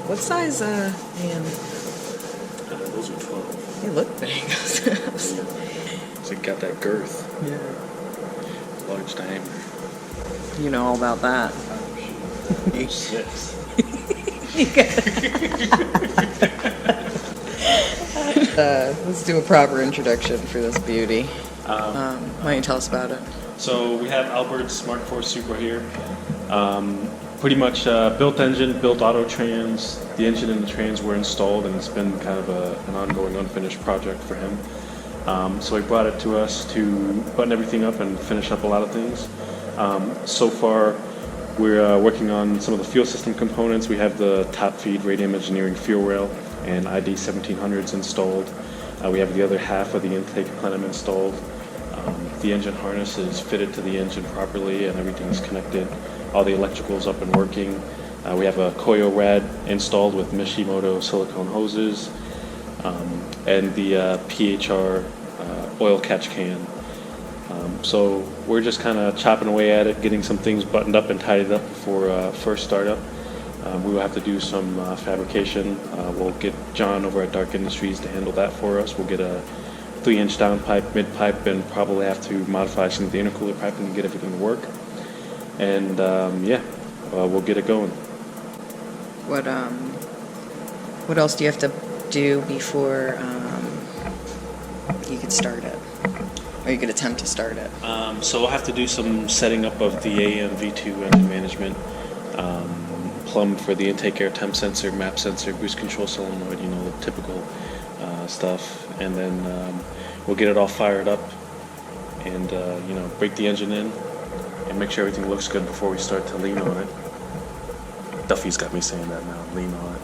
What size AM? Those are 12. They look big. So it got that girth. Yeah. Large diameter. You know all about that. 6. Let's do a proper introduction for this beauty. Why don't you tell us about it? So we have Albert's Mark IV Supra here. Pretty much built engine, built auto trans. The engine and the trans were installed, and it's been kind of an ongoing unfinished project for him. So he brought it to us to button everything up and finish up a lot of things. So far, we're working on some of the fuel system components. We have the top feed Radium Engineering fuel rail and ID1700’s installed. We have the other half of the intake plenum installed. The engine harness is fitted to the engine properly and everything's connected. All the electrical's up and working. We have a Koyorad installed with Mishimoto silicone hoses and the PHR oil catch can. So we're just kind of chopping away at it, getting some things buttoned up and tidied up for first startup. We will have to do some fabrication. We'll get John over at DARC Industries to handle that for us. We'll get a 3-inch down pipe, mid pipe, and probably have to modify some of the intercooler piping to get everything to work. And we'll get it going. What else do you have to do before you could start it? Or you could attempt to start it? So we'll have to do some setting up of the AEM V2 engine management, plumb for the intake air temp sensor, map sensor, boost control solenoid, the typical stuff. And then we'll get it all fired up and, break the engine in and make sure everything looks good before we start to lean on it. Duffy's got me saying that now, lean on it.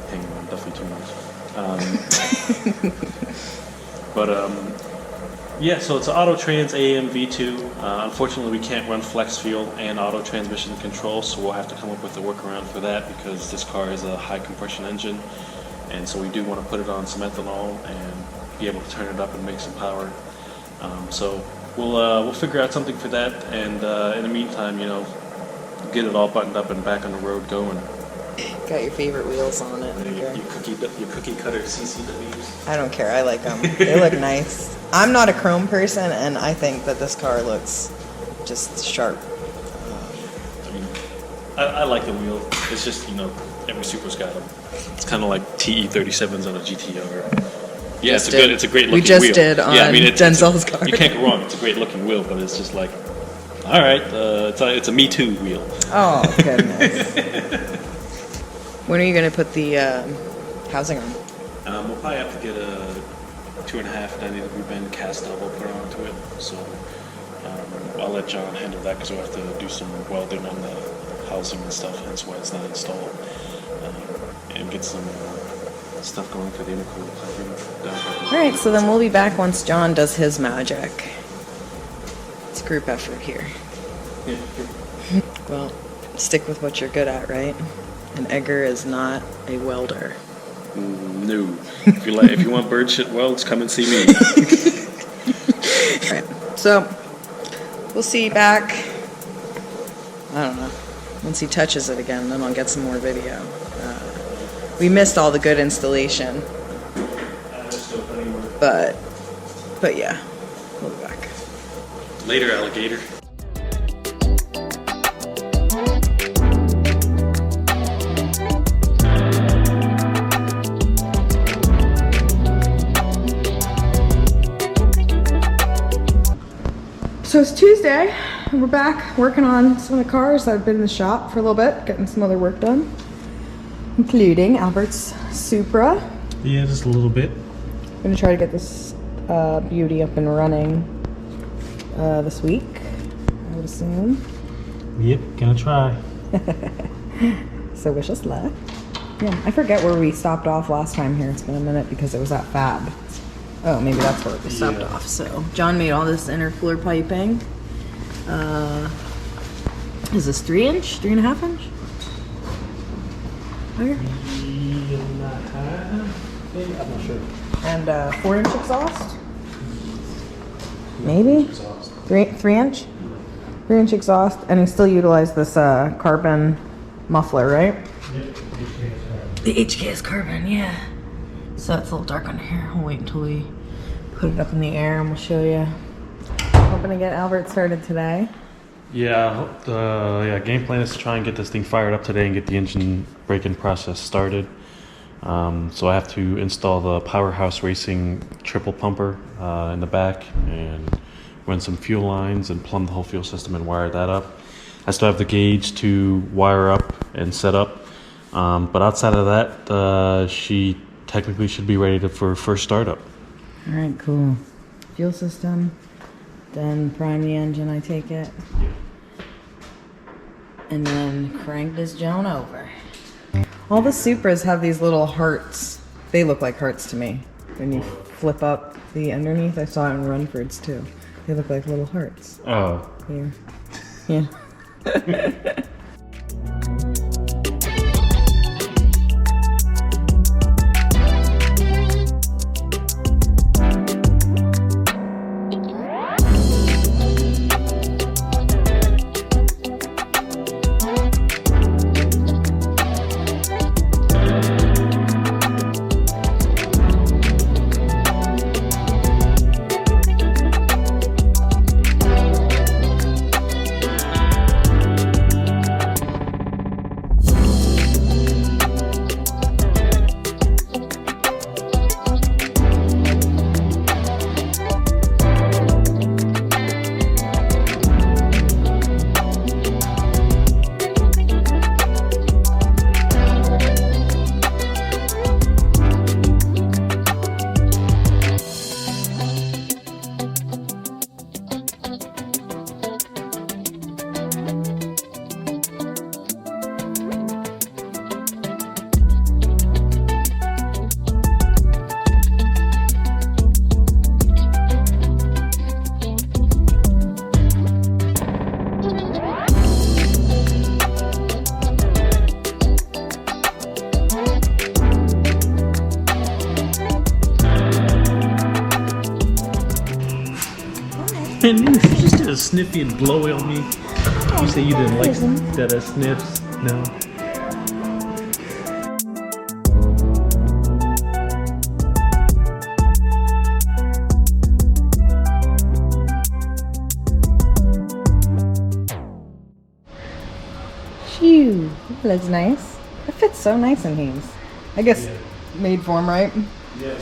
Hanging on Duffy too much. So it's an auto trans AEM V2. Unfortunately, we can't run flex fuel and auto transmission control, so we'll have to come up with a workaround for that because this car is a high compression engine, and so we do want to put it on some ethanol and be able to turn it up and make some power. So we'll figure out something for that, and in the meantime, get it all buttoned up and back on the road going. Got your favorite wheels on it. Your cookie cutter CCWs. I don't care. I like them. They look nice. I'm not a chrome person, and I think that this car looks just sharp. I like the wheel. It's just, every Supra's got them. It's kind of like TE37s on a GTR. Yeah, it's a great looking wheel. We just did on Denzel's car. You can't go wrong. It's a great looking wheel, but it's just like, all right, it's a Me Too wheel. Oh, goodness. When are you going to put the housing on? We'll probably have to get a 2.5 90-degree bend cast elbow put onto it. So I'll let John handle that because we'll have to do some welding on the housing and stuff, hence why it's not installed. And get some stuff going for the intercooler piping. All right, so then we'll be back once John does his magic. It's a group effort here. Yeah, sure. Well, stick with what you're good at, right? And Edgar is not a welder. No. If you want bird shit welds, come and see me. All right. So we'll see you back. I don't know. Once he touches it again, then I'll get some more video. We missed all the good installation. But yeah, we'll be back. Later, alligator. So it's Tuesday, and we're back working on some of the cars. I've been in the shop for a little bit, getting some other work done, including Albert's Supra. Yeah, just a little bit. I'm gonna try to get this beauty up and running this week, I would assume. Yep, gonna try. So wish us luck. Yeah, I forget where we stopped off last time here. It's been a minute because it was at Fab. Oh, maybe that's where we stopped off. So John made all this intercooler piping. Is this 3-inch, 3.5 inch? Higher? 3.5. I'm not sure. And 4-inch exhaust? Maybe? 3-inch? 3-inch exhaust, and he still utilized this carbon muffler, right? Yep. The HKS carbon, yeah. So it's a little dark under here. We'll wait until we put it up in the air and we'll show you. Hoping to get Albert started today. Yeah, game plan is to try and get this thing fired up today and get the engine braking process started. So I have to install the Powerhouse Racing triple pumper in the back and run some fuel lines and plumb the whole fuel system and wire that up. I still have the gauge to wire up and set up, but outside of that, she technically should be ready for first startup. All right, cool. Fuel system, then prime the engine, I take it. And then crank this Joan over. All the Supras have these little hearts. They look like hearts to me. When you flip up the underneath, I saw it in Runford's too. They look like little hearts. Oh. Here. Yeah. Man, you just did a sniffy and blowy on me. You say you didn't like that sniffs? No. Phew, that looks nice. It fits so nice in Haynes. I guess made for him, right? Yeah.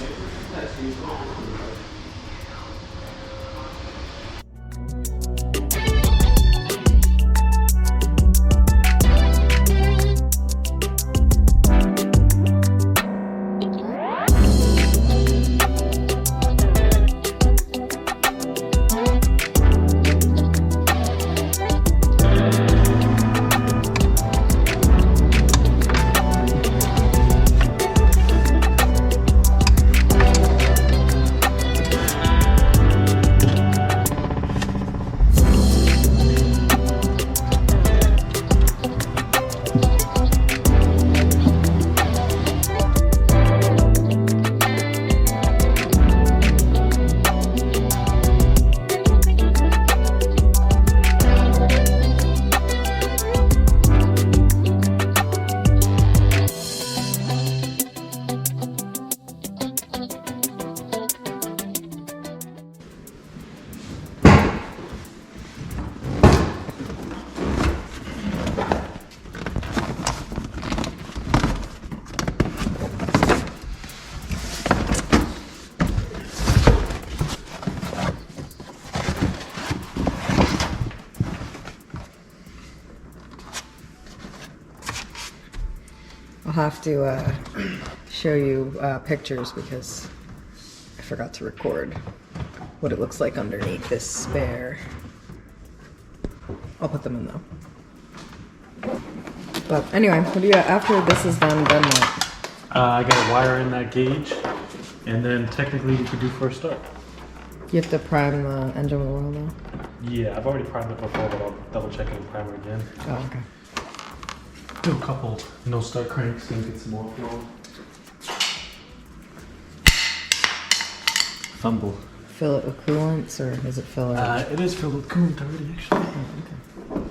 I'll have to show you pictures because I forgot to record what it looks like underneath this spare. I'll put them in though. But anyway, what do you after this is done what? I got a wire in that gauge, and then technically we could do first start. You have to prime the engine with oil though? Yeah, I've already primed it before, but I'll double check it and prime it again. Oh, okay. Do a couple no start cranks and get some more flow. Fumble. Fill it with coolants or is it filler? It is filled with coolant already, actually. Oh, okay.